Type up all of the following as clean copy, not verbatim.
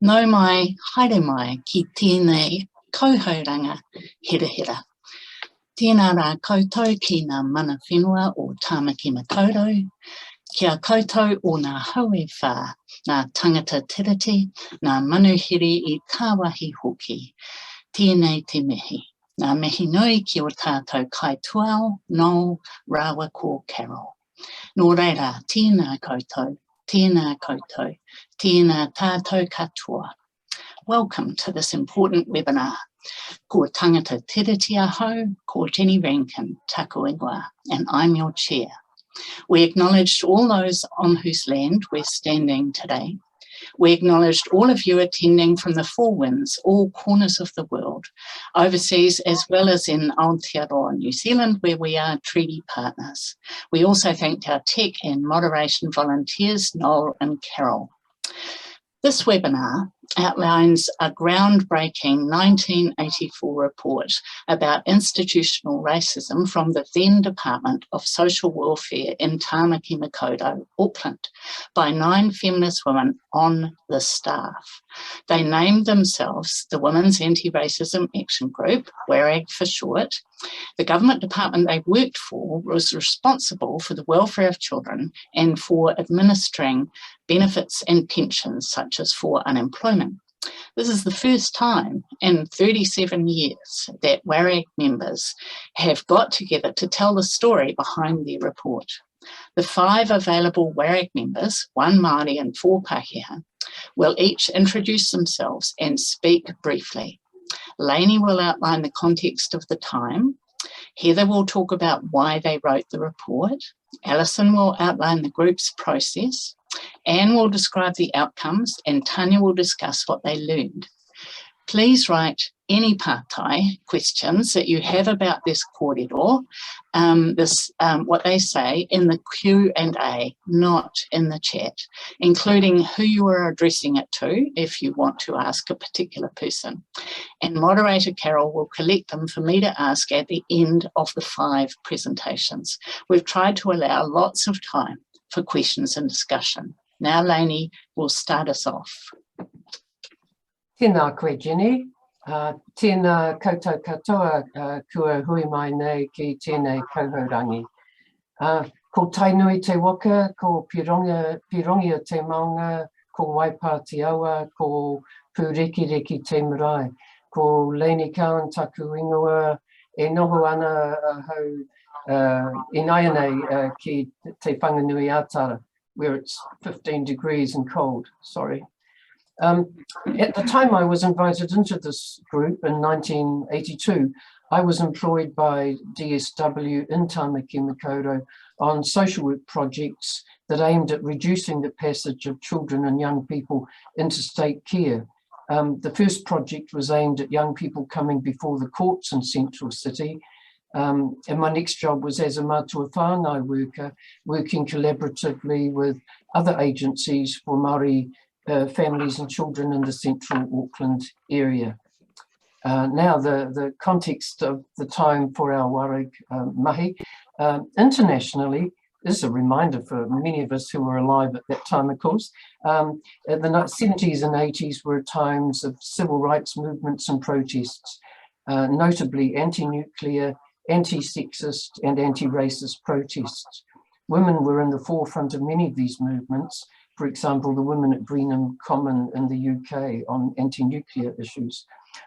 Nau mai, haere mai, ki tēnei kauhauranga hera hera. Tēnā rā koutou ki ngā mana whenua o Tāmaki Makaurau, kia koutou o ngā haue whā, ngā tangata tiriti, ngā manuhiri I kāwahi hoki. Tēnei te mihi. Ngā mihi nui ki o tātou kaituao, no rawa ko Carol. Nō reira, tēnā koutou, tēnā koutou, tēnā tātou katoa. Welcome to this important webinar. Ko tangata tiriti ahau, ko Jenny Rankine, taku ingoa, and I'm your chair. We acknowledged all those on whose land we're standing today. We acknowledged all of you attending from the four winds, all corners of the world, overseas as well as in Aotearoa, New Zealand, where we are treaty partners. We also thanked our tech and moderation volunteers, Noel and Carol. This webinar outlines a groundbreaking 1984 report about institutional racism from the then Department of Social Welfare in Tāmaki Makaurau, Auckland, by 9 feminist women on the staff. They named themselves the Women's Anti-Racism Action Group, WARAG for short. The government department they worked for was responsible for the welfare of children and for administering benefits and pensions, such as for unemployment. This is the first time in 37 years that WARAG members have got together to tell the story behind their report. The 5 available WARAG members, 1 Maori and 4 Pākehā, will each introduce themselves and speak briefly. Lainey will outline the context of the time. Heather will talk about why they wrote the report. Allyson will outline the group's process. Anne will describe the outcomes, and Tanya will discuss what they learned. Please write any Pātai questions that you have about this kōrero, what they say, in the Q&A, not in the chat, including who you are addressing it to if you want to ask a particular person. And moderator Carol will collect them for me to ask at the end of the 5 presentations. We've tried to allow lots of time for questions and discussion. Now Lainey will start us off. Tēnā koe, Jenny. Tēnā koutou katoa kua hui mai nei ki tēnei kauhaurangi. Ko tainui te waka, ko pirongia te maunga, ko waipā te awa, ko pūreki te marae, ko Lainey Cowan taku ingoa, e noho ana hau inaianei ki te whanganui ātara, where it's 15 degrees and cold, sorry. At the time I was invited into this group in 1982, I was employed by DSW in Tāmaki Makaurau on social work projects that aimed at reducing the passage of children and young people into state care. The first project was aimed at young people coming before the courts in Central City, and my next job was as a mātua whānau worker, working collaboratively with other agencies for Maori families and children in the central Auckland area. Now the context of the time for our WARAG mahi, internationally, this is a reminder for many of us who were alive at that time, of course. The 70s and 80s were times of civil rights movements and protests, notably anti-nuclear, anti-sexist and anti-racist protests. Women were in the forefront of many of these movements. For example, the women at Greenham Common in the UK on anti-nuclear issues.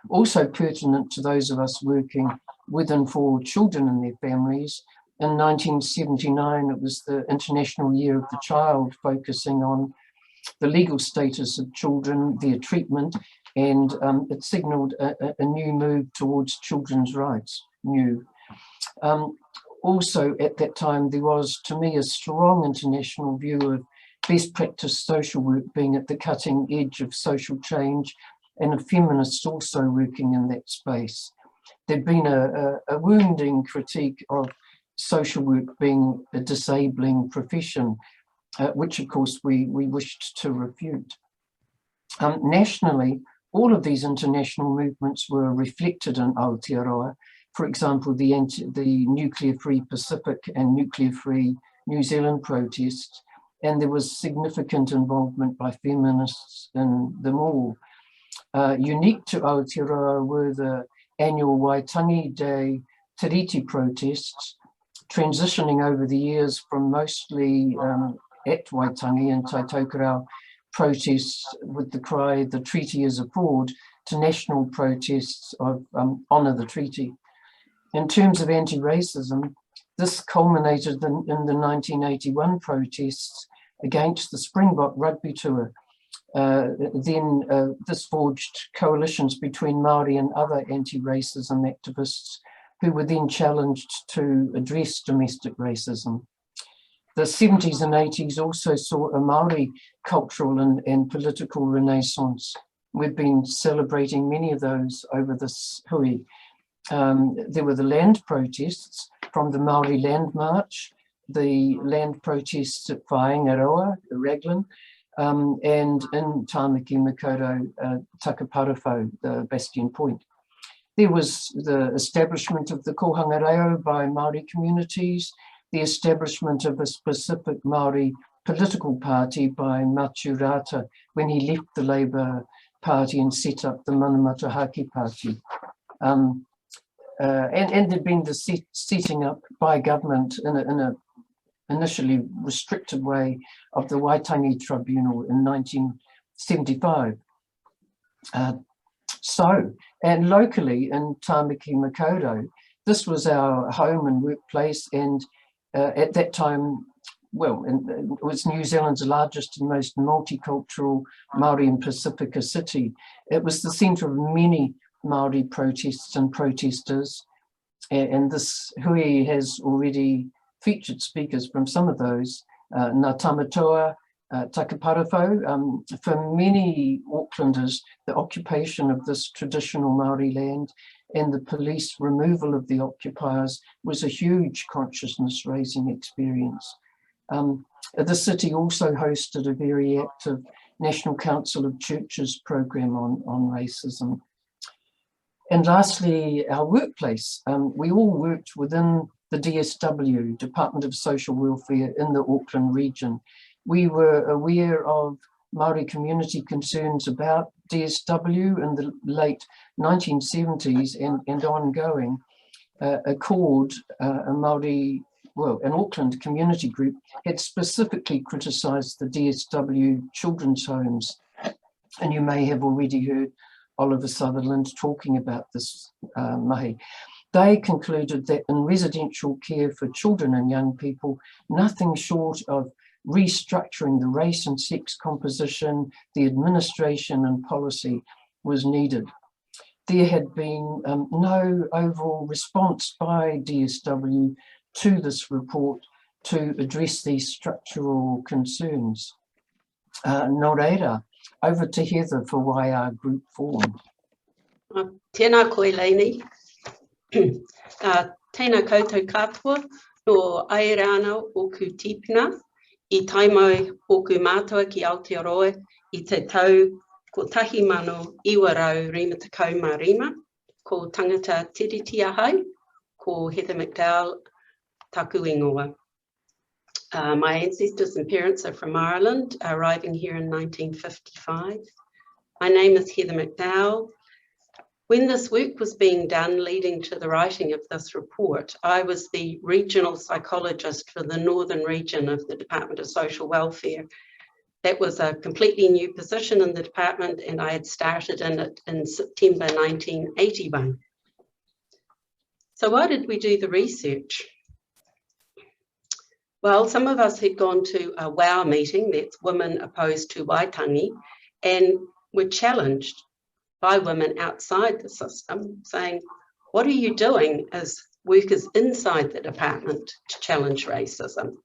Also pertinent to those of us working with and for children and their families, in 1979 it was the International Year of the Child, focusing on the legal status of children, their treatment, and it signalled a new move towards children's rights, Also at that time there was, to me, a strong international view of best practice social work being at the cutting edge of social change, and of feminists also working in that space. There'd been a wounding critique of social work being a disabling profession, which of course we wished to refute. Nationally, all of these international movements were reflected in Aotearoa. For example, the nuclear-free Pacific and nuclear-free New Zealand protests, and there was significant involvement by feminists in them all. Unique to Aotearoa were the annual Waitangi Day Tiriti protests, transitioning over the years from mostly at Waitangi and Kaikōrero protests with the cry, "The treaty is a fraud," to national protests of honour the treaty. In terms of anti-racism, this culminated in the 1981 protests against the Springbok rugby tour. This forged coalitions between Maori and other anti-racism activists who were then challenged to address domestic racism. The 70s and 80s also saw a Maori cultural and political renaissance. We've been celebrating many of those over this hui. There were the land protests from the Maori Land March, the land protests at Whaingaroa, Raglan, and in Tāmaki Makaurau, Takaparawhau, the Bastion Point. There was the establishment of the kohanga reo by Maori communities, the establishment of a specific Maori political party by Maturata when he left the Labour Party and set up the Manamata Haki Party. And there'd been the setting up by government in a initially restricted way of the Waitangi Tribunal in 1975. And locally in Tāmaki Makaurau, this was our home and workplace, and at that time, well, it was New Zealand's largest and most multicultural Maori and Pacifica city. It was the centre of many Maori protests and protesters, and this hui has already featured speakers from some of those. Ngā Tamatoa, Takaparawhau. For many Aucklanders, the occupation of this traditional Maori land and the police removal of the occupiers was a huge consciousness-raising experience. The city also hosted a very active National Council of Churches program on racism. And lastly, our workplace. We all worked within the DSW, Department of Social Welfare in the Auckland region. We were aware of Maori community concerns about DSW in the late 1970s and ongoing. Accord, a Maori, well, an Auckland community group, had specifically criticised the DSW children's homes. And you may have already heard Oliver Sutherland talking about this mahi. They concluded that in residential care for children and young people, nothing short of restructuring the race and sex composition, the administration and policy was needed. There had been no overall response by DSW to this report to address these structural concerns. Nō reira, over to Heather for why our group formed. Tēnā koe, Lainey. Tēnā koutou katoa no Airana o ku tipuna, I taimau o ku mātua ki Aotearoa I te tau ko 1995, ko tangata tiriti ahau, ko Heather McDowell, taku ingoa. My ancestors and parents are from Ireland, arriving here in 1955. My name is Heather McDowell. When this work was being done leading to the writing of this report, I was the regional psychologist for the northern region of the Department of Social Welfare. That was a completely new position in the department, and I had started in it in September 1981. So why did we do the research? Well, some of us had gone to a WOW meeting, that's Women Opposed to Waitangi, and were challenged by women outside the system saying, what are you doing as workers inside the department to challenge racism?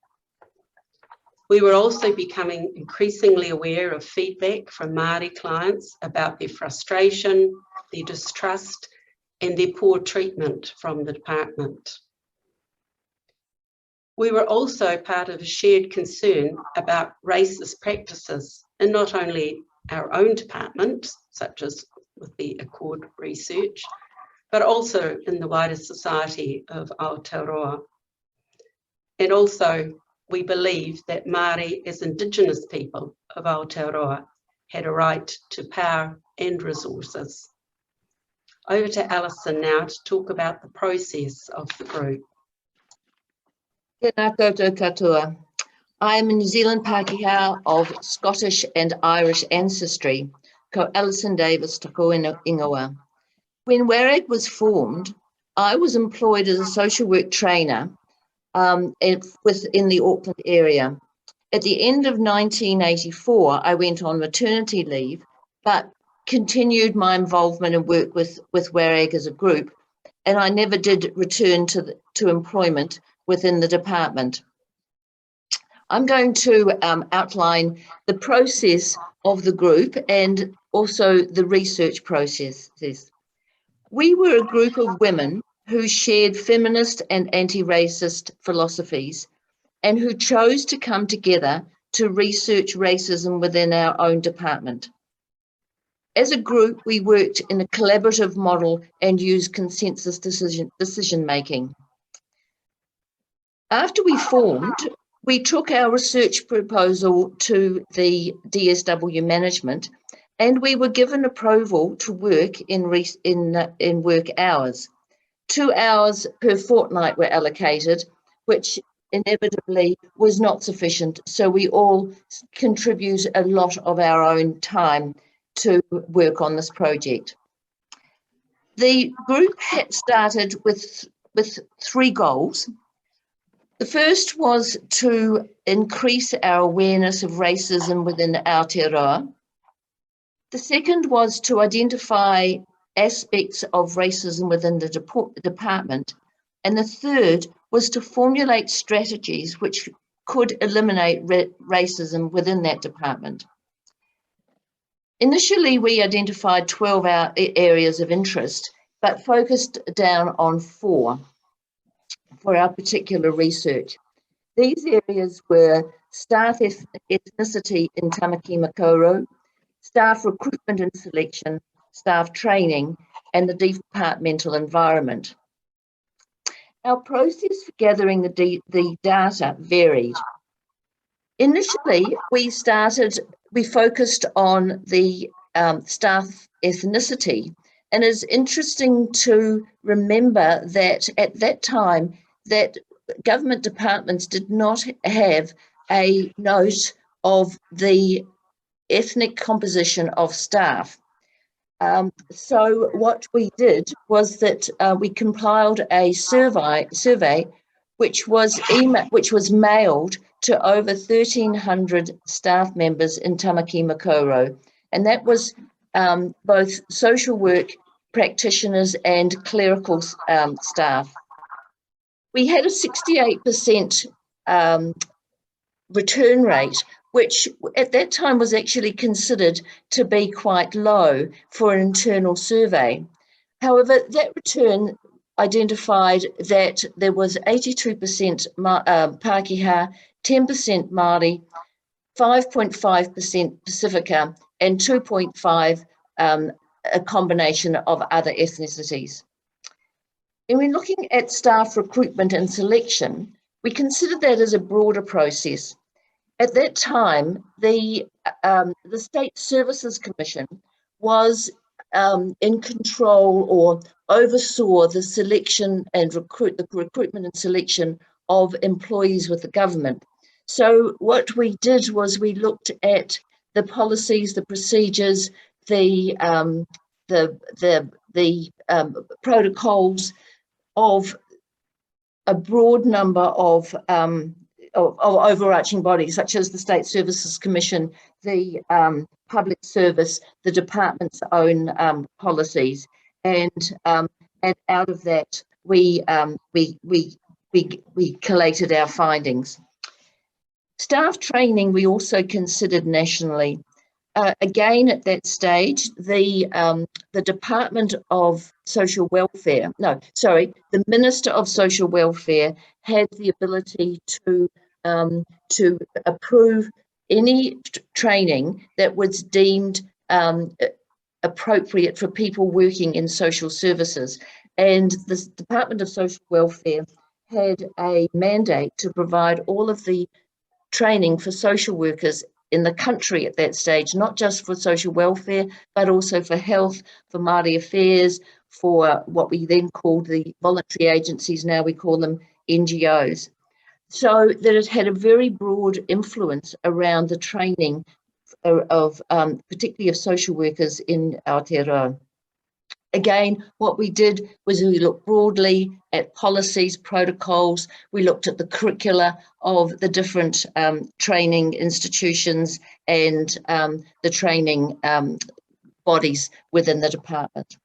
We were also becoming increasingly aware of feedback from Māori clients about their frustration, their distrust, and their poor treatment from the department. We were also part of a shared concern about racist practices in not only our own department, such as with the Accord research, but also in the wider society of Aotearoa. And also we believe that Māori as Indigenous people of Aotearoa had a right to power and resources. Over to Allyson now to talk about the process of the group. Tēnā koutou katoa. I am a New Zealand Pākehā of Scottish and Irish ancestry, ko Allison Davis tako ingoa. When WARAG was formed, I was employed as a social work trainer within the Auckland area. At the end of 1984, I went on maternity leave, but continued my involvement and work with WARAG as a group, and I never did return to employment within the department. I'm going to outline the process of the group and also the research processes. We were a group of women who shared feminist and anti-racist philosophies and who chose to come together to research racism within our own department. As a group, we worked in a collaborative model and used consensus decision-making. After we formed, we took our research proposal to the DSW management, and we were given approval to work in work hours. 2 hours per fortnight were allocated, which inevitably was not sufficient, so we all contribute a lot of our own time to work on this project. The group had started with 3 goals. The first was to increase our awareness of racism within Aotearoa. The second was to identify aspects of racism within the department. And the third was to formulate strategies which could eliminate racism within that department. Initially, we identified 12 areas of interest, but focused down on 4 for our particular research. These areas were staff ethnicity in Tāmaki Makaurau, staff recruitment and selection, staff training, and the departmental environment. Our process for gathering the data varied. Initially, we focused on the staff ethnicity, and it's interesting to remember that at that time, that government departments did not have a note of the ethnic composition of staff. So what we did was that we compiled a survey which was mailed to over 1,300 staff members in Tāmaki Makaurau, and that was both social work practitioners and clerical staff. We had a 68% return rate, which at that time was actually considered to be quite low for an internal survey. However, that return identified that there was 82% Pākehā, 10% Māori, 5.5% Pacifica, and 2.5% a combination of other ethnicities. And when looking at staff recruitment and selection, we considered that as a broader process. At that time, the State Services Commission was in control or oversaw the selection and recruitment and selection of employees with the government. So what we did was we looked at the policies, the procedures, the protocols of a broad number of overarching bodies, such as the State Services Commission, the Public Service, the department's own policies, and out of that we collated our findings. Staff training we also considered nationally. Again, at that stage, the Department of Social Welfare, the Minister of Social Welfare had the ability to approve any training that was deemed appropriate for people working in social services. And the Department of Social Welfare had a mandate to provide all of the training for social workers in the country at that stage, not just for social welfare, but also for health, for Māori affairs, for what we then called the voluntary agencies, now we call them NGOs. So that it had a very broad influence around the training of particularly of social workers in Aotearoa. Again, what we did was we looked broadly at policies, protocols, we looked at the curricula of the different training institutions and the training bodies within the department.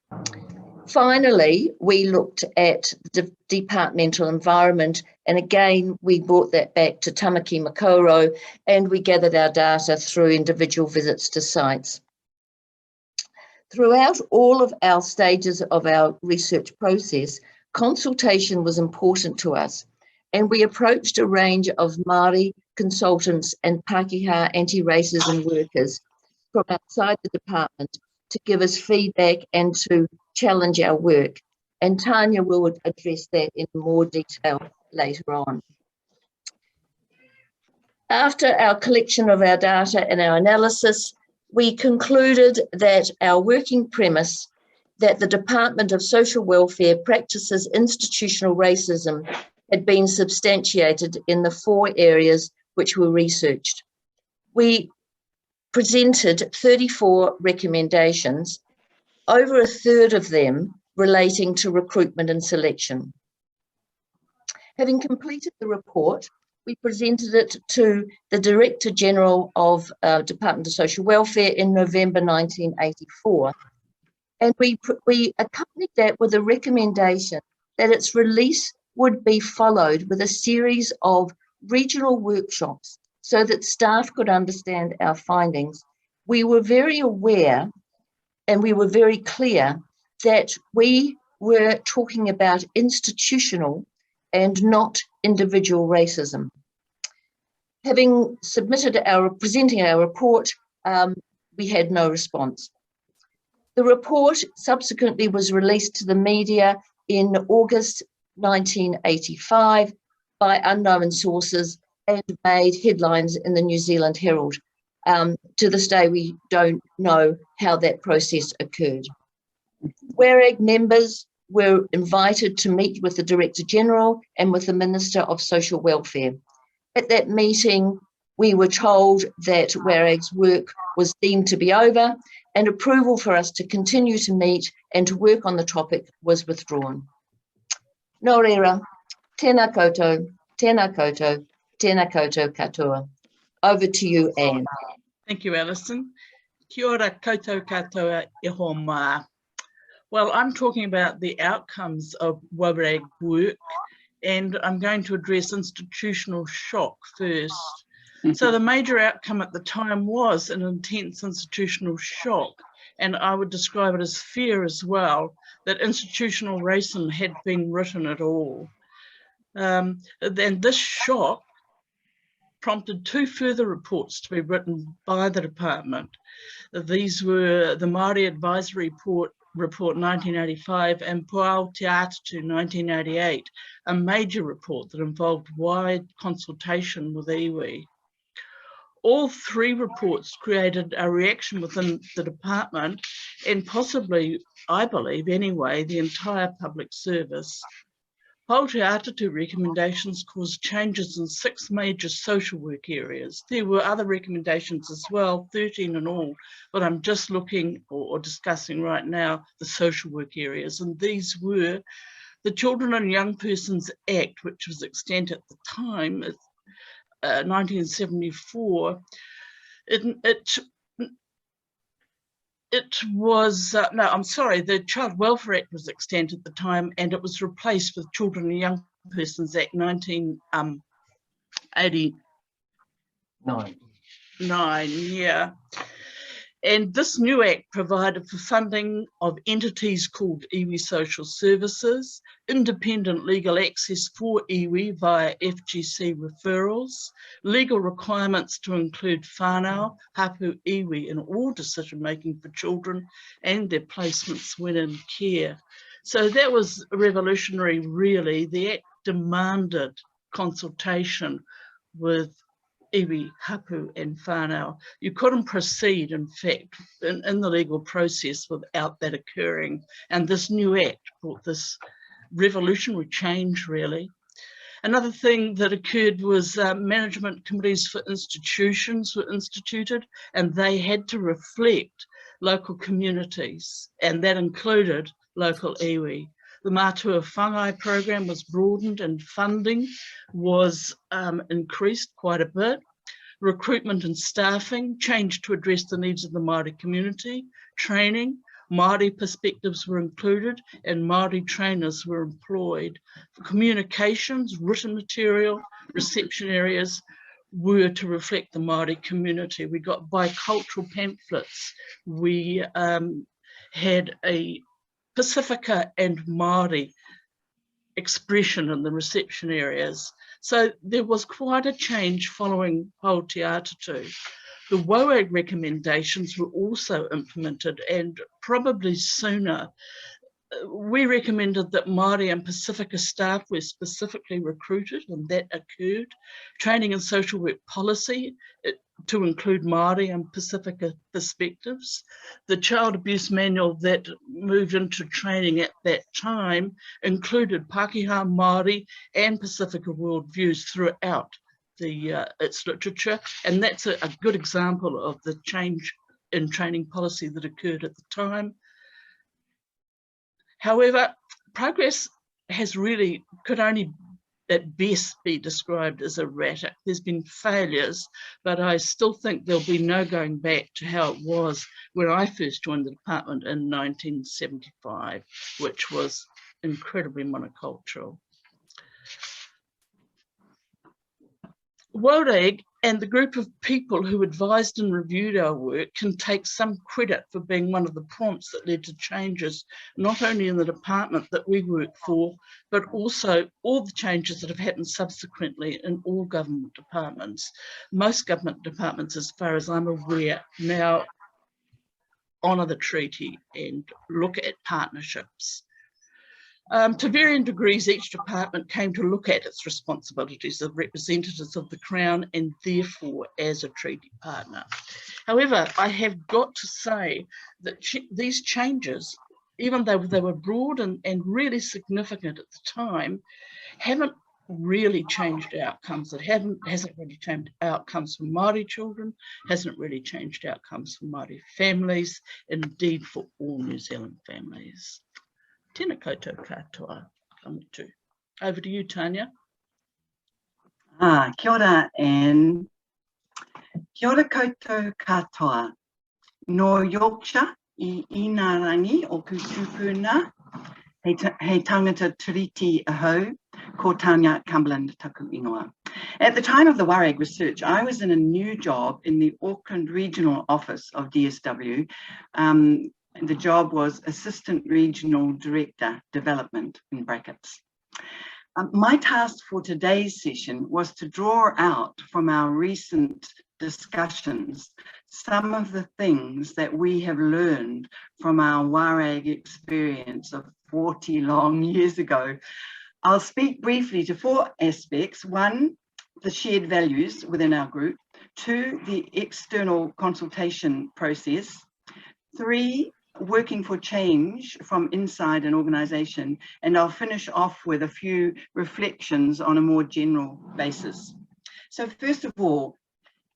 Finally, we looked at the departmental environment, and again, we brought that back to Tāmaki Makaurau, and we gathered our data through individual visits to sites. Throughout all of our stages of our research process, consultation was important to us, and we approached a range of Māori consultants and Pākehā anti-racism workers from outside the department to give us feedback and to challenge our work. And Tanya will address that in more detail later on. After our collection of our data and our analysis, we concluded that our working premise that the Department of Social Welfare practices institutional racism had been substantiated in the 4 areas which were researched. We presented 34 recommendations, over a third of them relating to recruitment and selection. Having completed the report, we presented it to the Director General of Department of Social Welfare in November 1984. And we accompanied that with a recommendation that its release would be followed with a series of regional workshops so that staff could understand our findings. We were very aware and we were very clear that we were talking about institutional and not individual racism. Having presenting our report, we had no response. The report subsequently was released to the media in August 1985 by unknown sources and made headlines in the New Zealand Herald. To this day, we don't know how that process occurred. WARAG members were invited to meet with the Director General and with the Minister of Social Welfare. At that meeting, we were told that WARAG's work was deemed to be over and approval for us to continue to meet and to work on the topic was withdrawn. Nō reira, tēnā koutou, tēnā koutou, tēnā koutou katoa. Over to you, Anne. Thank you, Allyson. Kia ora koutou katoa e ho mā. Well, I'm talking about the outcomes of WARAG work, and I'm going to address institutional shock first. So the major outcome at the time was an intense institutional shock, and I would describe it as fear as well, that institutional racism had been written at all. Then this shock prompted 2 further reports to be written by the department. These were the Māori Advisory Report 1985 and Puao Te Atatu 1988, a major report that involved wide consultation with iwi. All 3 reports created a reaction within the department and possibly, I believe anyway, the entire public service. Puao Te Atatu recommendations caused changes in 6 major social work areas. There were other recommendations as well, 13 in all, but I'm just looking or discussing right now the social work areas. And these were the Children and Young Persons Act, which was extant at the time, 1974. It was, no, I'm sorry, the Child Welfare Act was extant at the time and it was replaced with Children and Young Persons Act 1989, yeah. And this new act provided for funding of entities called iwi social services, independent legal access for iwi via FGC referrals, legal requirements to include whānau, hapu iwi in all decision-making for children and their placements when in care. So that was revolutionary, really. The act demanded consultation with iwi, hapu and whānau. You couldn't proceed, in fact, in the legal process without that occurring. And this new act brought this revolutionary change, really. Another thing that occurred was management committees for institutions were instituted, and they had to reflect local communities, and that included local iwi. The Mātua Whāngai program was broadened and funding was increased quite a bit. Recruitment and staffing changed to address the needs of the Māori community. Training, Māori perspectives were included and Māori trainers were employed. For communications, written material, reception areas were to reflect the Māori community. We got bicultural pamphlets. We had a Pacifica and Māori expression in the reception areas. So there was quite a change following Aotearoa. The WARAG recommendations were also implemented, and probably sooner. We recommended that Māori and Pacifica staff were specifically recruited, and that occurred. Training and social work policy to include Māori and Pacifica perspectives. The child abuse manual that moved into training at that time included Pākehā, Māori and Pacifica worldviews throughout its literature, and that's a good example of the change in training policy that occurred at the time. However, progress could only at best be described as erratic. There's been failures, but I still think there'll be no going back to how it was when I first joined the department in 1975, which was incredibly monocultural. WARAG and the group of people who advised and reviewed our work can take some credit for being one of the prompts that led to changes, not only in the department that we work for, but also all the changes that have happened subsequently in all government departments. Most government departments, as far as I'm aware, now honour the treaty and look at partnerships. To varying degrees, each department came to look at its responsibilities as representatives of the Crown and therefore as a treaty partner. However, I have got to say that these changes, even though they were broad and really significant at the time, haven't really changed outcomes. It hasn't really changed outcomes for Māori children, hasn't really changed outcomes for Māori families, indeed for all New Zealand families. Tēnā koutou katoa, kamutu. Over to you, Tanya. Kia ora, Anne. Kia ora koutou katoa. No Yorkshire, I Inarangi o Kutupuna, hei tangata tiriti ahau, ko Tanya, Cumberland, taku ingoa. At the time of the WARAG research, I was in a new job in the Auckland Regional Office of DSW. The job was Assistant Regional Director Development, in brackets. My task for today's session was to draw out from our recent discussions some of the things that we have learned from our WARAG experience of 40 long years ago. I'll speak briefly to four aspects. One, the shared values within our group. Two, the external consultation process. Three, working for change from inside an organisation, and I'll finish off with a few reflections on a more general basis. So first of all,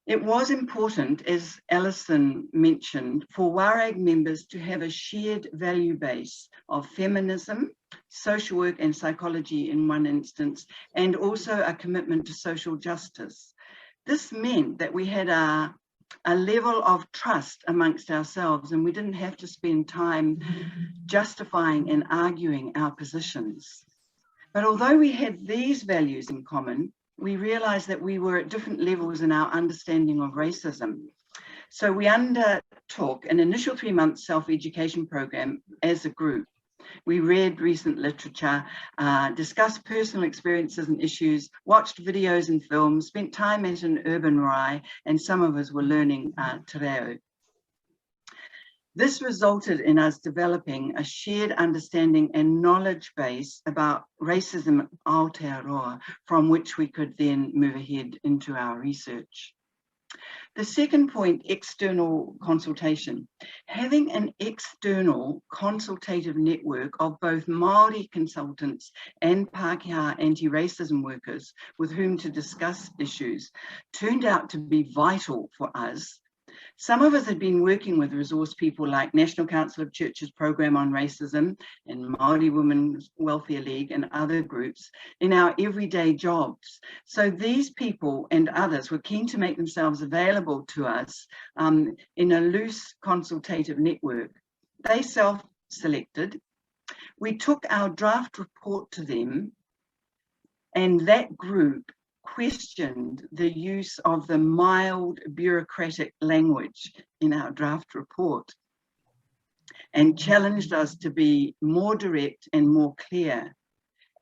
it was important, as Allyson mentioned, for WARAG members to have a shared value base of feminism, social work and psychology in one instance, and also a commitment to social justice. This meant that we had a level of trust amongst ourselves, and we didn't have to spend time justifying and arguing our positions. But although we had these values in common, we realized that we were at different levels in our understanding of racism. So we undertook an initial 3-month self-education program as a group. We read recent literature, discussed personal experiences and issues, watched videos and films, spent time at an urban rai, and some of us were learning te reo. This resulted in us developing a shared understanding and knowledge base about racism Aotearoa, from which we could then move ahead into our research. The second point, external consultation. Having an external consultative network of both Maori consultants and Pākehā anti-racism workers with whom to discuss issues turned out to be vital for us. Some of us had been working with resource people like National Council of Churches Programme on Racism and Maori Women's Welfare League and other groups in our everyday jobs. So these people and others were keen to make themselves available to us in a loose consultative network. They self-selected. We took our draft report to them, and that group questioned the use of the mild bureaucratic language in our draft report and challenged us to be more direct and more clear.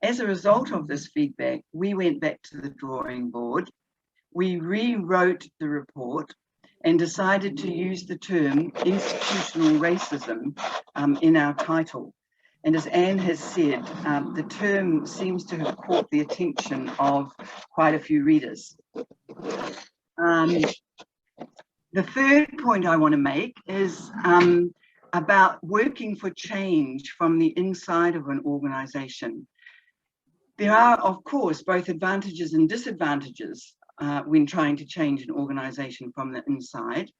As a result of this feedback, we went back to the drawing board. We rewrote the report and decided to use the term institutional racism in our title. And as Anne has said, the term seems to have caught the attention of quite a few readers. The third point I want to make is about working for change from the inside of an organisation. There are, of course, both advantages and disadvantages when trying to change an organisation from the inside.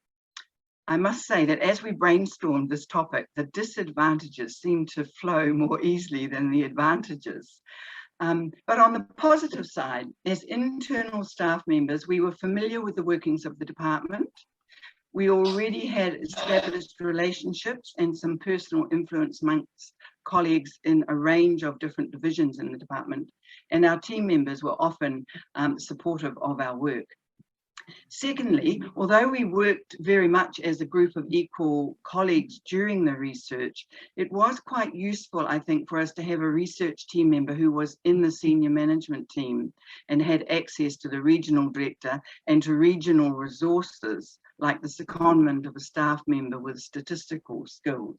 I must say that as we brainstormed this topic, the disadvantages seem to flow more easily than the advantages. But on the positive side, as internal staff members, we were familiar with the workings of the department. We already had established relationships and some personal influence amongst colleagues in a range of different divisions in the department, and our team members were often supportive of our work. Secondly, although we worked very much as a group of equal colleagues during the research, it was quite useful, I think, for us to have a research team member who was in the senior management team and had access to the regional director and to regional resources, like the secondment of a staff member with statistical skills.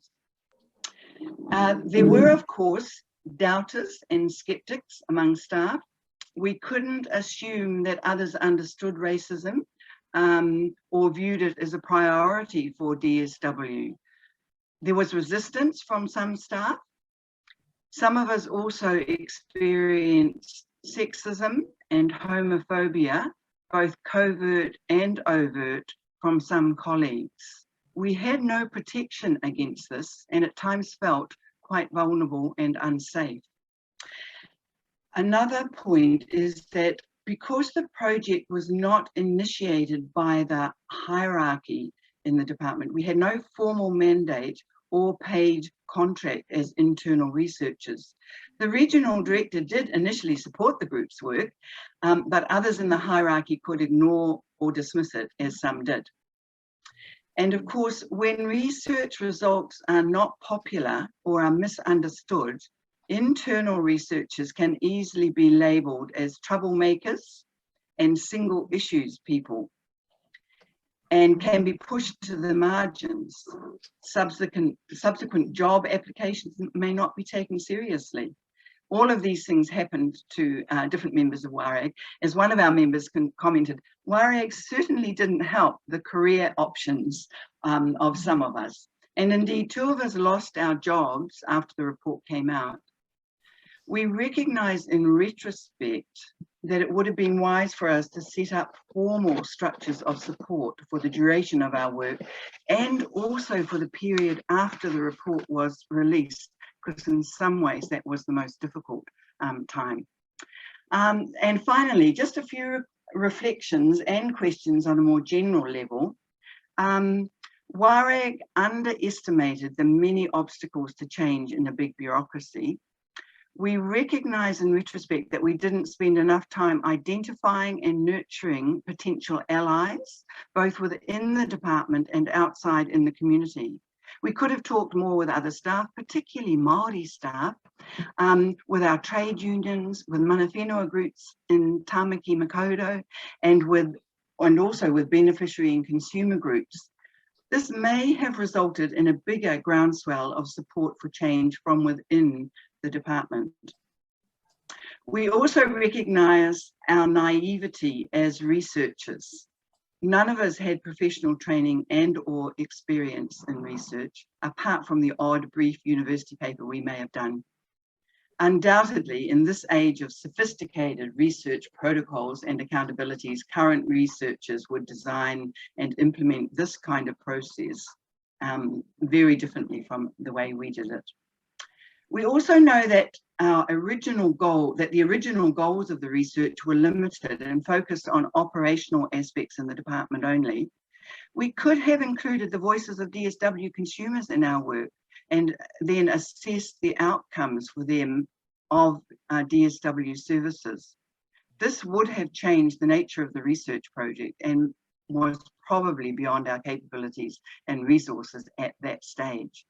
There were, of course, doubters and skeptics among staff. We couldn't assume that others understood racism or viewed it as a priority for DSW. There was resistance from some staff. Some of us also experienced sexism and homophobia, both covert and overt, from some colleagues. We had no protection against this and at times felt quite vulnerable and unsafe. Another point is that because the project was not initiated by the hierarchy in the department, we had no formal mandate or paid contract as internal researchers. The regional director did initially support the group's work, but others in the hierarchy could ignore or dismiss it, as some did. And of course, when research results are not popular or are misunderstood, internal researchers can easily be labelled as troublemakers and single issues people and can be pushed to the margins. Subsequent job applications may not be taken seriously. All of these things happened to different members of WARAG. As one of our members commented, WARAG certainly didn't help the career options of some of us. And indeed, 2 of us lost our jobs after the report came out. We recognise in retrospect that it would have been wise for us to set up formal structures of support for the duration of our work and also for the period after the report was released, because in some ways that was the most difficult time. And finally, just a few reflections and questions on a more general level. WARAG underestimated the many obstacles to change in a big bureaucracy. We recognise in retrospect that we didn't spend enough time identifying and nurturing potential allies, both within the department and outside in the community. We could have talked more with other staff, particularly Maori staff, with our trade unions, with mana whenua groups in Tāmaki Makaurau, and also with beneficiary and consumer groups. This may have resulted in a bigger groundswell of support for change from within the department. We also recognise our naivety as researchers. None of us had professional training and or experience in research, apart from the odd brief university paper we may have done. Undoubtedly, in this age of sophisticated research protocols and accountabilities, current researchers would design and implement this kind of process very differently from the way we did it. We also know that the original goals of the research were limited and focused on operational aspects in the department only. We could have included the voices of DSW consumers in our work and then assessed the outcomes for them of DSW services. This would have changed the nature of the research project and was probably beyond our capabilities and resources at that stage.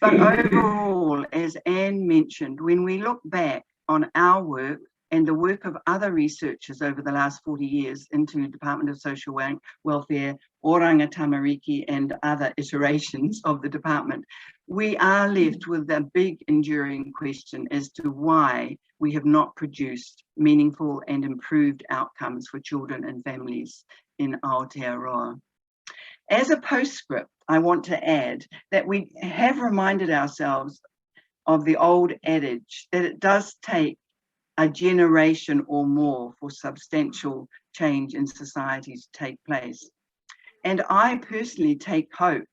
But overall, as Anne mentioned, when we look back on our work and the work of other researchers over the last 40 years into Department of Social Welfare, Oranga Tamariki and other iterations of the department, we are left with a big enduring question as to why we have not produced meaningful and improved outcomes for children and families in Aotearoa. As a postscript, I want to add that we have reminded ourselves of the old adage that it does take a generation or more for substantial change in society to take place. And I personally take hope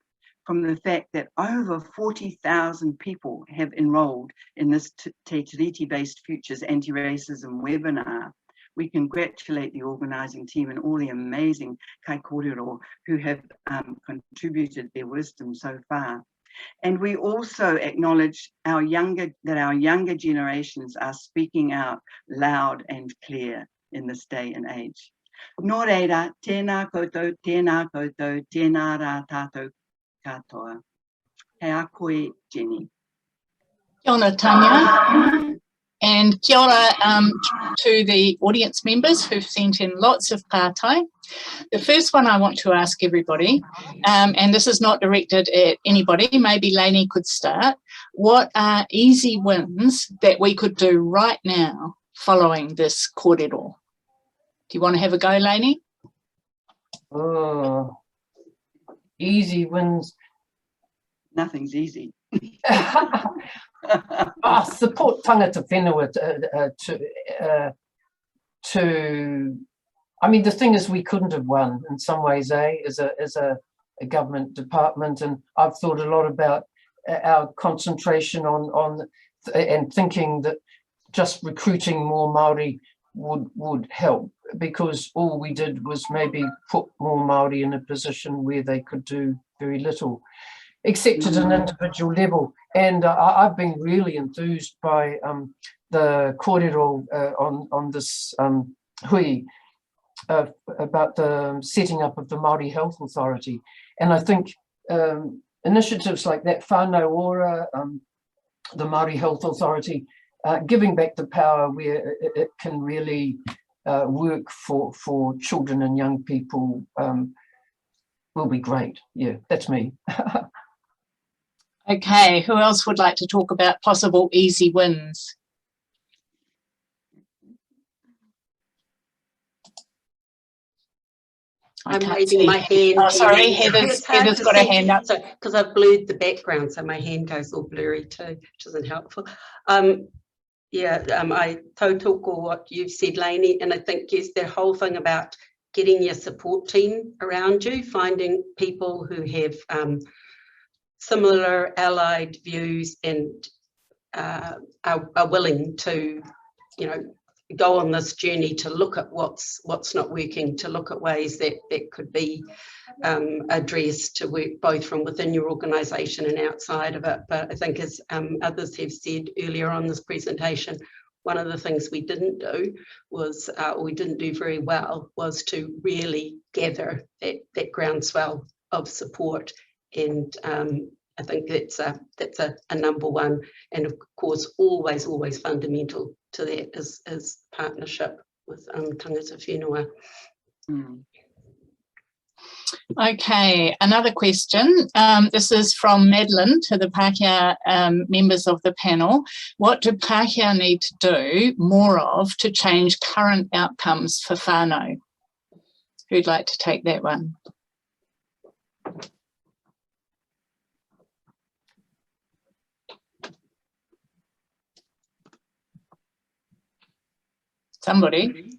from the fact that over 40,000 people have enrolled in this Te Tiriti-based Futures Anti-Racism webinar. We congratulate the organising team and all the amazing Kaikōrero who have contributed their wisdom so far. And we also acknowledge that our younger generations are speaking out loud and clear in this day and age. Nō reira, tēnā koutou, tēnā rā tātou katoa. Hei a koe, Jenny. Kia ora, Tanya. And kia ora to the audience members who've sent in lots of pārtai. The first one I want to ask everybody, and this is not directed at anybody, maybe Lainey could start, what are easy wins that we could do right now following this kōrero? Do you want to have a go, Lainey? Oh, easy wins. Nothing's easy. Support tangata whenua to I mean, the thing is, we couldn't have won in some ways, as a government department, and I've thought a lot about our concentration on and thinking that just recruiting more Maori would help, because all we did was maybe put more Maori in a position where they could do very little, except at an individual level. And I've been really enthused by the kōrero on this hui about the setting up of the Māori Health Authority. And I think initiatives like that, whānau ora, the Māori Health Authority, giving back the power where it can really work for children and young people will be great. Yeah, that's me. Okay, who else would like to talk about possible easy wins? I'm raising my hand. Oh, sorry, Heather's got a hand up. Because I've blurred the background, so my hand goes all blurry too, which isn't helpful. I tautoko what you've said, Lainey, and I think, yes, the whole thing about getting your support team around you, finding people who have similar allied views and are willing to, go on this journey to look at what's not working, to look at ways that could be addressed, to work both from within your organisation and outside of it. But I think, as others have said earlier on this presentation, one of the things we didn't do was, or we didn't do very well, was to really gather that groundswell of support. And I think that's a number one, and of course always fundamental to that is partnership with tangata whenua. Okay, another question. This is from Madeline to the Pākehā members of the panel. What do Pākehā need to do more of to change current outcomes for whānau? Who'd like to take that one? Somebody?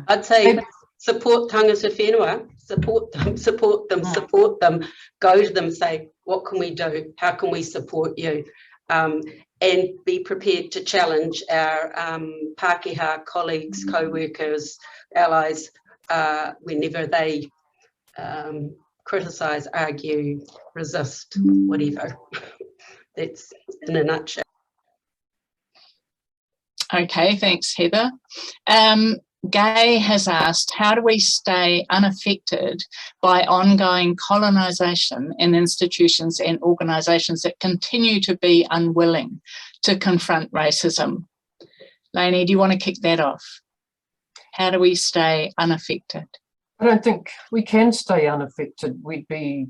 I'd say support tangata whenua, support them, go to them, say, what can we do? How can we support you? And be prepared to challenge our Pākehā colleagues, co-workers, allies, whenever they criticise, argue, resist, whatever. That's in a nutshell. Okay, thanks, Heather. Gay has asked, how do we stay unaffected by ongoing colonisation in institutions and organisations that continue to be unwilling to confront racism? Lainey, do you want to kick that off? How do we stay unaffected? I don't think we can stay unaffected. We'd be,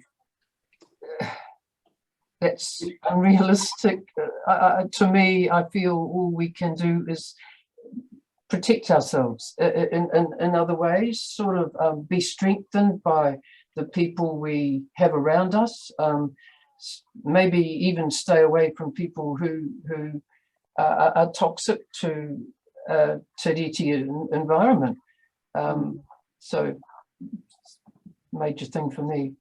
that's unrealistic. To me, I feel all we can do is protect ourselves in other ways, sort of be strengthened by the people we have around us, maybe even stay away from people who are toxic to Te Reti environment. So, major thing for me.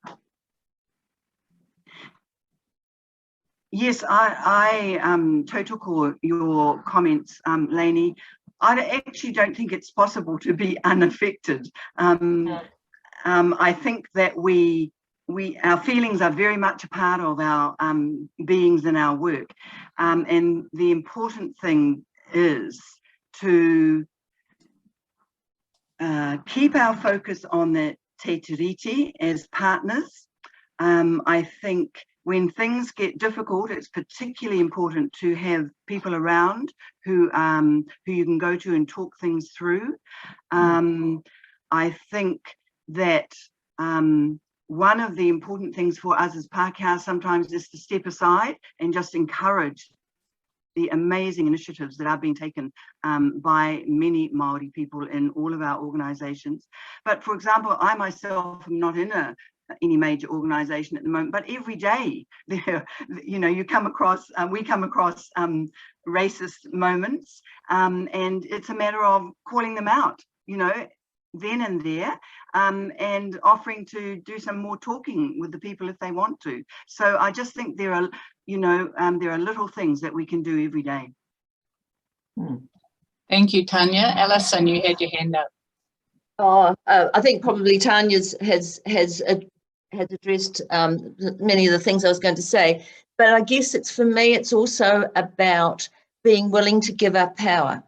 Yes, I tautoko your comments, Lainey. I actually don't think it's possible to be unaffected. I think that our feelings are very much a part of our beings and our work. And the important thing is to keep our focus on the Te Tiriti as partners. I think when things get difficult, it's particularly important to have people around who you can go to and talk things through. I think that one of the important things for us as Pākehā sometimes is to step aside and just encourage the amazing initiatives that are being taken by many Maori people in all of our organisations. But for example, I myself am not in any major organisation at the moment, but every day there, you come across, we come across racist moments, and it's a matter of calling them out, then and there, and offering to do some more talking with the people if they want to. So I just think there are, there are little things that we can do every day. Thank you, Tanya. Allyson, you had your hand up. I think probably Tanya has addressed many of the things I was going to say, but I guess for me, it's also about being willing to give up power.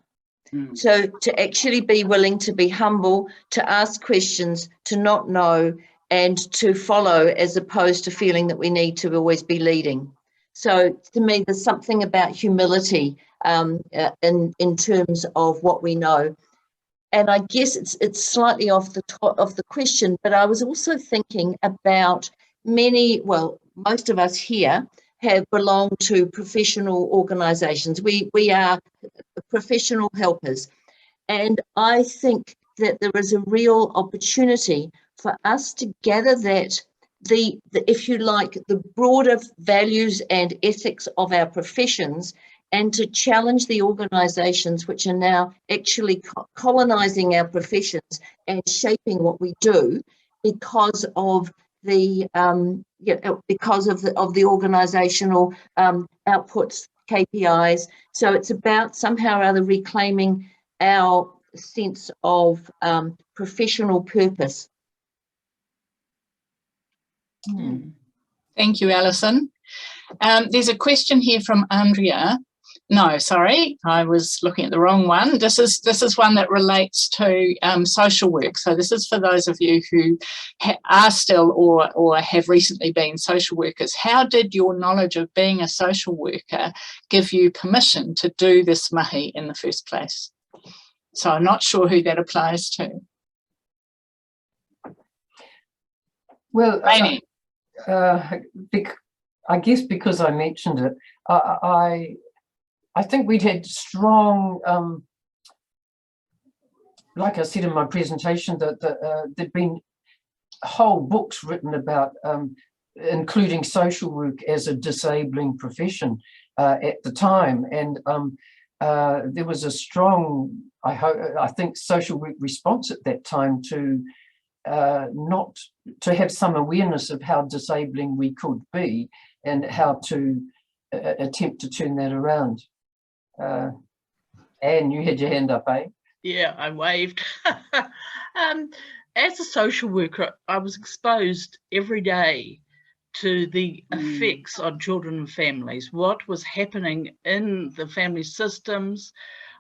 So to actually be willing to be humble, to ask questions, to not know, and to follow, as opposed to feeling that we need to always be leading. So to me, there's something about humility in terms of what we know. And I guess it's slightly off the top of the question, but I was also thinking about most of us here have belonged to professional organisations. We are professional helpers. And I think that there is a real opportunity for us to gather that if you like, the broader values and ethics of our professions, and to challenge the organisations which are now actually colonising our professions and shaping what we do because of the organisational outputs, KPIs. So it's about somehow or other reclaiming our sense of professional purpose. Thank you, Allyson. There's a question here from Andrea. No, sorry, I was looking at the wrong one. This is one that relates to social work. So this is for those of you who are still or have recently been social workers. How did your knowledge of being a social worker give you permission to do this mahi in the first place? So I'm not sure who that applies to. Well, Lainey. I guess because I mentioned it, I think we'd had strong, like I said in my presentation, that there'd been whole books written about including social work as a disabling profession at the time, and there was a strong, I think, social work response at that time to not to have some awareness of how disabling we could be and how to attempt to turn that around. Anne, you had your hand up, eh? Yeah, I waved. As a social worker, I was exposed every day to the effects on children and families, what was happening in the family systems.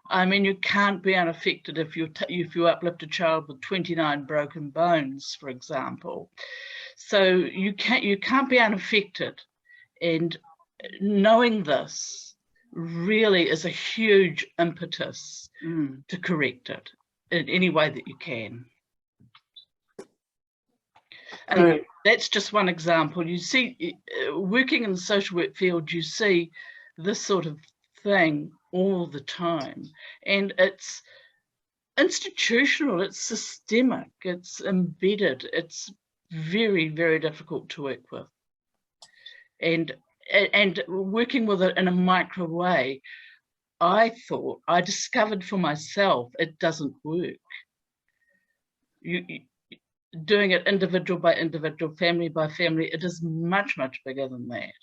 I mean, you can't be unaffected if you uplift a child with 29 broken bones, for example. So you can't be unaffected, and knowing this really is a huge impetus to correct it in any way that you can. And that's just one example. You see, working in the social work field, you see this sort of thing all the time, and it's institutional, it's systemic, it's embedded, it's very, very difficult to work with. And working with it in a micro way, I discovered for myself it doesn't work. Doing it individual by individual, family by family, it is much, much bigger than that,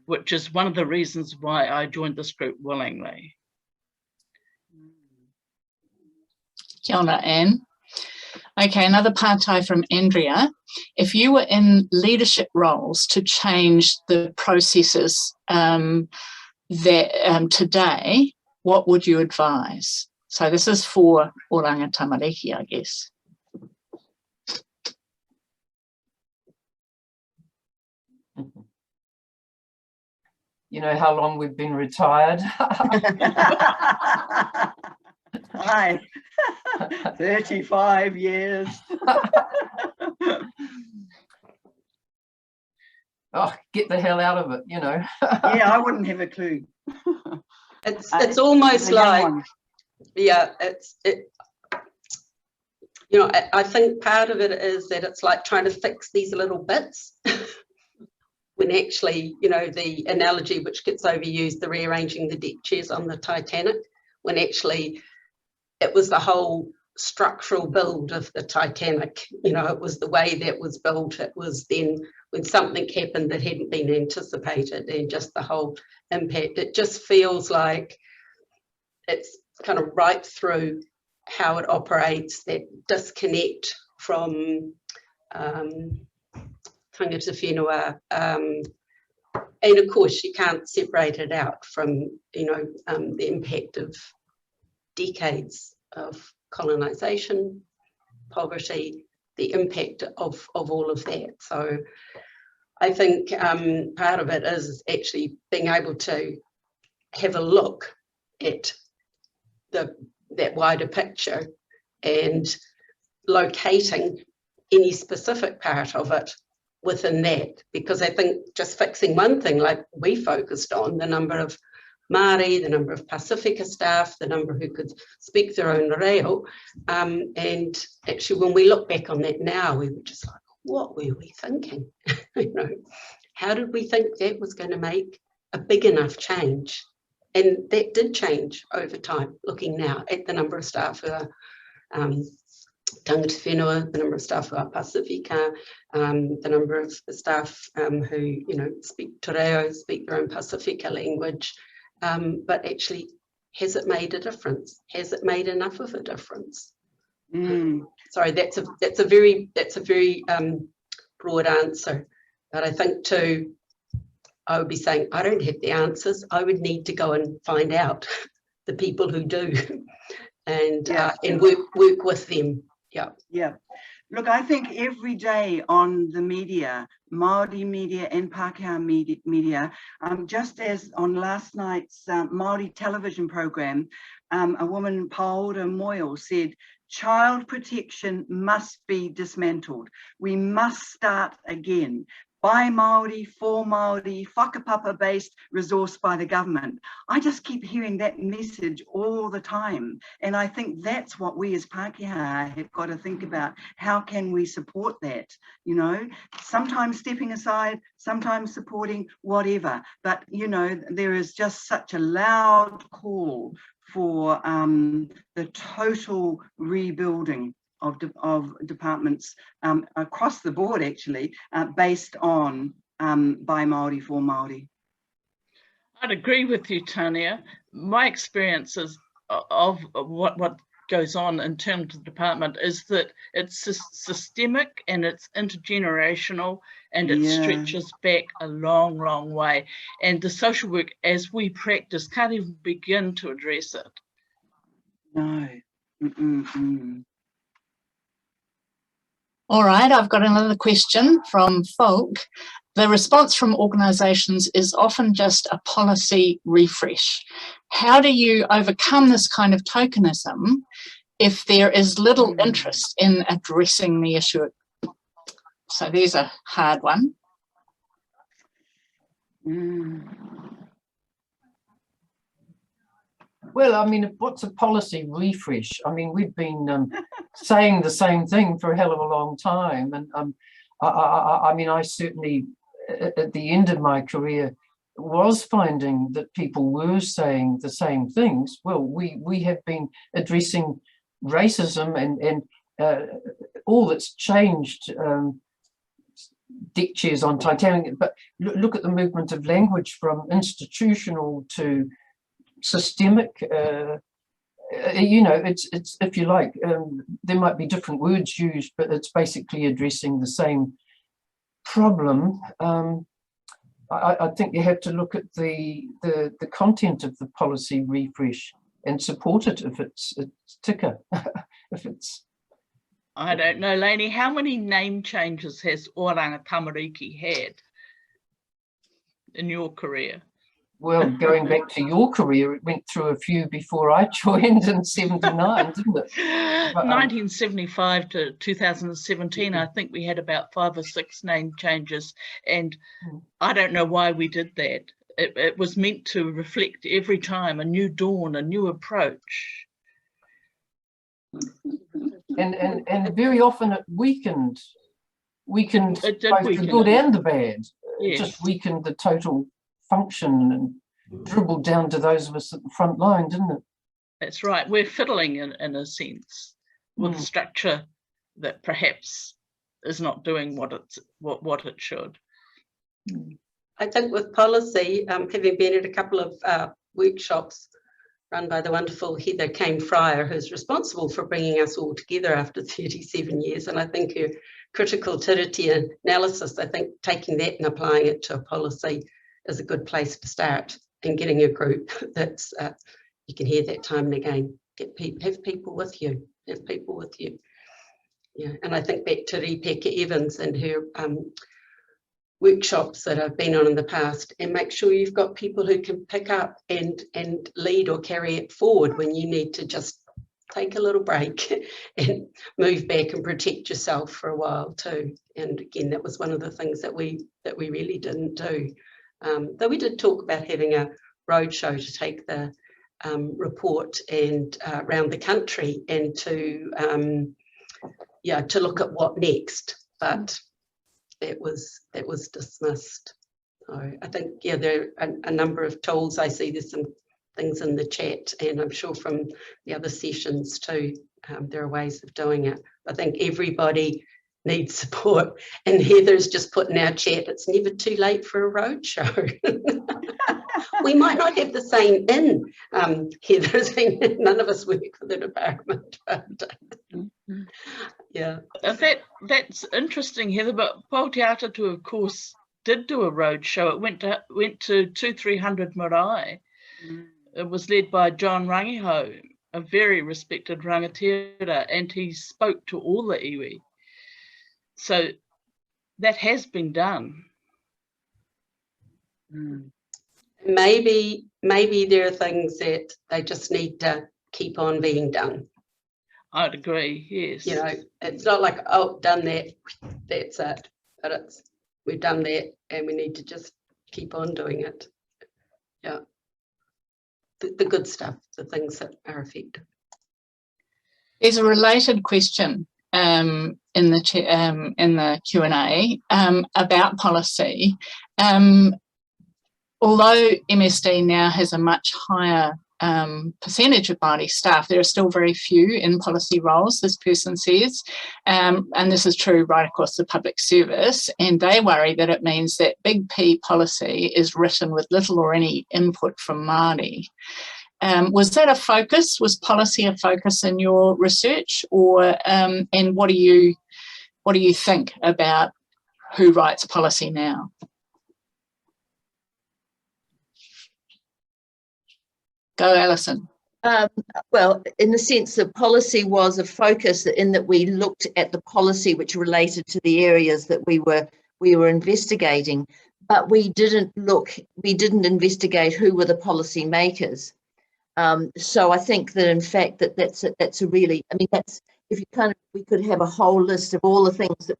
which is one of the reasons why I joined this group willingly. Kia ora, Anne. Okay, another pātai from Andrea. If you were in leadership roles to change the processes today, what would you advise? So this is for Oranga Tamariki, I guess. You know how long we've been retired? Hi, 35 years. Oh, get the hell out of it, you know. Yeah, I wouldn't have a clue. It's almost like, yeah, you know, I think part of it is that it's like trying to fix these little bits. When actually, you know, the analogy which gets overused, the rearranging the deck chairs on the Titanic, when actually it was the whole structural build of the Titanic. You know, it was the way that was built. It was then when something happened that hadn't been anticipated, and just the whole impact. It just feels like it's kind of right through how it operates, that disconnect from tangata whenua, and of course you can't separate it out from, you know, the impact of decades of colonisation, poverty, the impact of all of that. So I think part of it is actually being able to have a look at that wider picture and locating any specific part of it within that, because I think just fixing one thing, like we focused on, the number of Māori, the number of Pacifica staff, the number who could speak their own reo, and actually when we look back on that now, we were just like, what were we thinking? You know, how did we think that was going to make a big enough change? And that did change over time, looking now at the number of staff who are tangata whenua, the number of staff who are Pacifica, the number of staff who, you know, speak te reo, speak their own Pacifica language, but actually, has it made a difference? Has it made enough of a difference? Sorry, that's a very broad answer, but I think too, I would be saying I don't have the answers. I would need to go and find out the people who do, and work with them. Yeah. Yeah. Look, I think every day on the media, Māori media and Pākehā media, just as on last night's Māori television program, a woman, Paola Moyle, said child protection must be dismantled. We must start again. By Maori, for Maori, whakapapa-based resource by the government. I just keep hearing that message all the time. And I think that's what we as Pākehā have got to think about. How can we support that? You know, sometimes stepping aside, sometimes supporting, whatever. But, you know, there is just such a loud call for the total rebuilding of departments across the board, actually, based on by Māori, for Māori. I'd agree with you, Tanya. My experiences of what goes on in terms of the department is that it's systemic and it's intergenerational and it stretches back a long, long way. And the social work, as we practice, can't even begin to address it. No. All right, I've got another question from Folk. The response from organisations is often just a policy refresh. How do you overcome this kind of tokenism if there is little interest in addressing the issue? So there's a hard one. Well, I mean, what's a policy refresh? I mean, we've been saying the same thing for a hell of a long time. And I mean, I certainly, at the end of my career, was finding that people were saying the same things. Well, we have been addressing racism and all that's changed, deck chairs on Titanic, but look at the movement of language from institutional to systemic. You know, it's if you like, there might be different words used, but it's basically addressing the same problem. I think you have to look at the content of the policy refresh and support it if it's ticker. If it's, I don't know, Lainey, how many name changes has Oranga Tamariki had in your career? Well, going back to your career, it went through a few before I joined in '79, didn't it? But, 1975 to 2017, I think we had about 5 or 6 name changes, and I don't know why we did that. It was meant to reflect every time a new dawn, a new approach. And very often it weakened It did both weaken the good it. and the bad. Yes. It just weakened the total function and dribbled down to those of us at the front line, didn't it? That's right. We're fiddling in a sense with structure that perhaps is not doing what it should. I think with policy, having been at a couple of workshops run by the wonderful Heather Kane-Fryer, who's responsible for bringing us all together after 37 years, and I think her critical tiriti analysis, I think taking that and applying it to a policy is a good place to start, and getting a group that's, you can hear that time and again, have people with you, Yeah, and I think back to Rebecca Evans and her workshops that I've been on in the past, and make sure you've got people who can pick up and lead or carry it forward when you need to just take a little break and move back and protect yourself for a while too. And again, that was one of the things that we really didn't do. Though we did talk about having a roadshow to take the report and around the country and to look at what next, but that was dismissed. So I think there are a number of tools. I see there's some things in the chat, and I'm sure from the other sessions too, there are ways of doing it. I think everybody needs support, and Heather's just put in our chat, it's never too late for a roadshow. We might not have the same in, Heather, none of us work for the department, but yeah. That's interesting, Heather, but Paoteatatu, of course, did do a roadshow. It went to 200-300 marae. It was led by John Rangiho, a very respected rangatira, and he spoke to all the iwi. So that has been done. Maybe there are things that they just need to keep on being done. I'd agree, yes. You know, it's not like, oh, done that, that's it. But we've done that and we need to just keep on doing it. Yeah. The good stuff, the things that are effective. There's a related question in the Q&A about policy. Although MSD now has a much higher percentage of Māori staff, there are still very few in policy roles, this person says, and this is true right across the public service, and they worry that it means that big P policy is written with little or any input from Māori. Was that a focus? Was policy a focus in your research, or and what do you think about who writes policy now? Go, Allyson. Well, in the sense that policy was a focus, in that we looked at the policy which related to the areas that we were investigating, but we didn't investigate who were the policy makers. So I think that in fact that's a really, I mean, that's, if you we could have a whole list of all the things that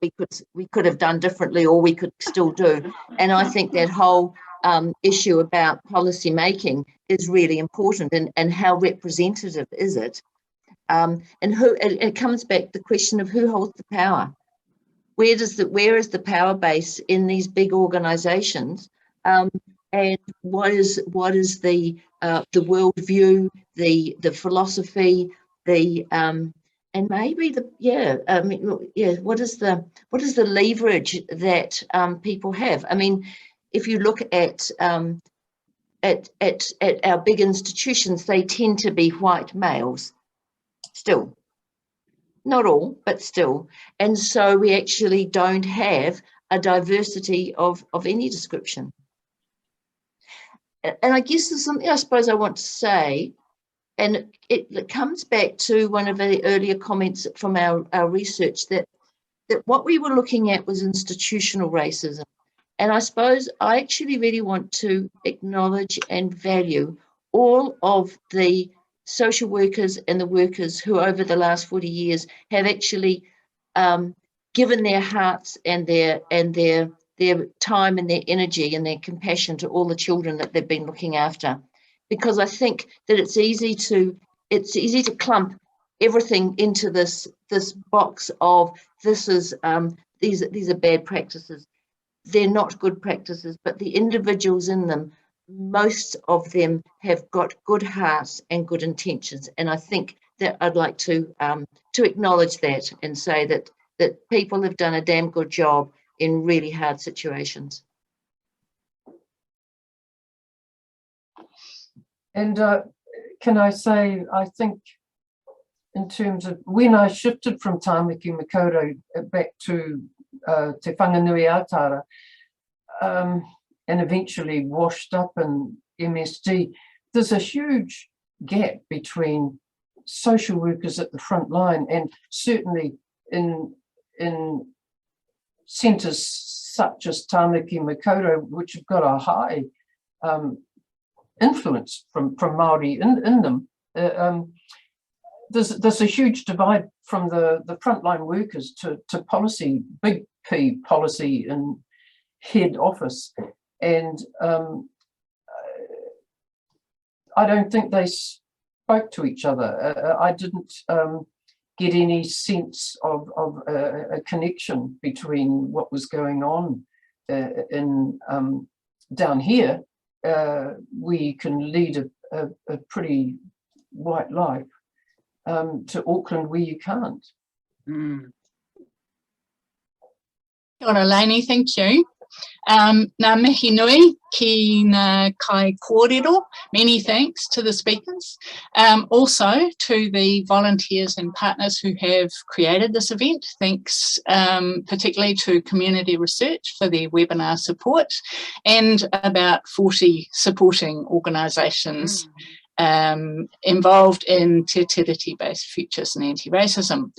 we could have done differently, or we could still do, and I think that whole issue about policy making is really important, and how representative is it, and it comes back to the question of who holds the power. Where is the power base in these big organizations, and what is the worldview, the philosophy, and maybe what is the leverage that people have? I mean, if you look at our big institutions, they tend to be white males still. Not all, but still. And so we actually don't have a diversity of any description. And I guess there's something I suppose I want to say, and it comes back to one of the earlier comments from our research, that what we were looking at was institutional racism. And I suppose I actually really want to acknowledge and value all of the social workers and the workers who over the last 40 years have actually given their hearts and their time and their energy and their compassion to all the children that they've been looking after. Because I think that it's easy to clump everything into this box of these are bad practices. They're not good practices, but the individuals in them, most of them have got good hearts and good intentions. And I think that I'd like to acknowledge that and say that people have done a damn good job in really hard situations. And can I say, I think in terms of when I shifted from Tāmaki Makaurau back to Te Whanganui Atara, and eventually washed up in MSD, there's a huge gap between social workers at the front line, and certainly in centres such as Tāmaki Makaurau, which have got a high influence from Maori in them. There's a huge divide from the frontline workers to policy, big P policy in head office, and I don't think they spoke to each other. I didn't get any sense of a connection between what was going on in down here. We can lead a pretty white life, to Auckland where you can't. Kia ora, Lainey, thank you. Nā mihi nui ki nā Kaikōrero. Many thanks to the speakers. Also to the volunteers and partners who have created this event. Thanks particularly to Community Research for their webinar support, and about 40 supporting organisations involved in te tiriti-based futures and anti-racism.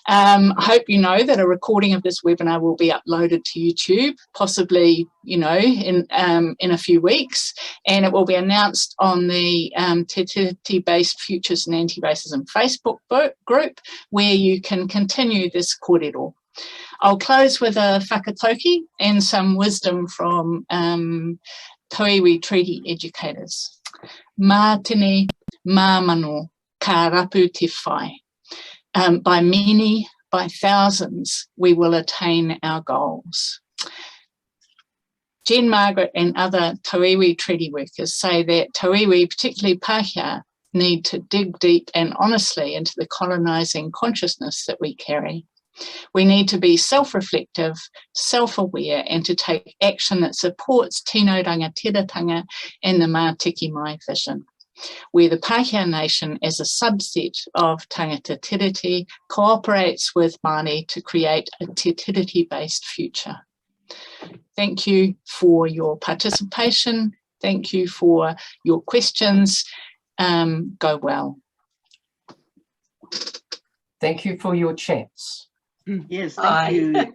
I hope you know that a recording of this webinar will be uploaded to YouTube, possibly, you know, in a few weeks, and it will be announced on the te tiriti-based futures and anti-racism Facebook group, where you can continue this kōrero. I'll close with a whakatauki and some wisdom from Tauiwi treaty educators. Mā tene, mā mano, ka rapu te whai. By many, by thousands, we will attain our goals. Jen Margaret and other Tauiwi treaty workers say that Tauiwi, particularly Pākehā, need to dig deep and honestly into the colonising consciousness that we carry. We need to be self-reflective, self-aware, and to take action that supports tino rangatiratanga and the Mā Tiki Mai vision, where the Pākehā Nation, as a subset of tangata tiriti, cooperates with Māori to create a te tiriti-based future. Thank you for your participation. Thank you for your questions. Go well. Thank you for your chats. Yes, thank you.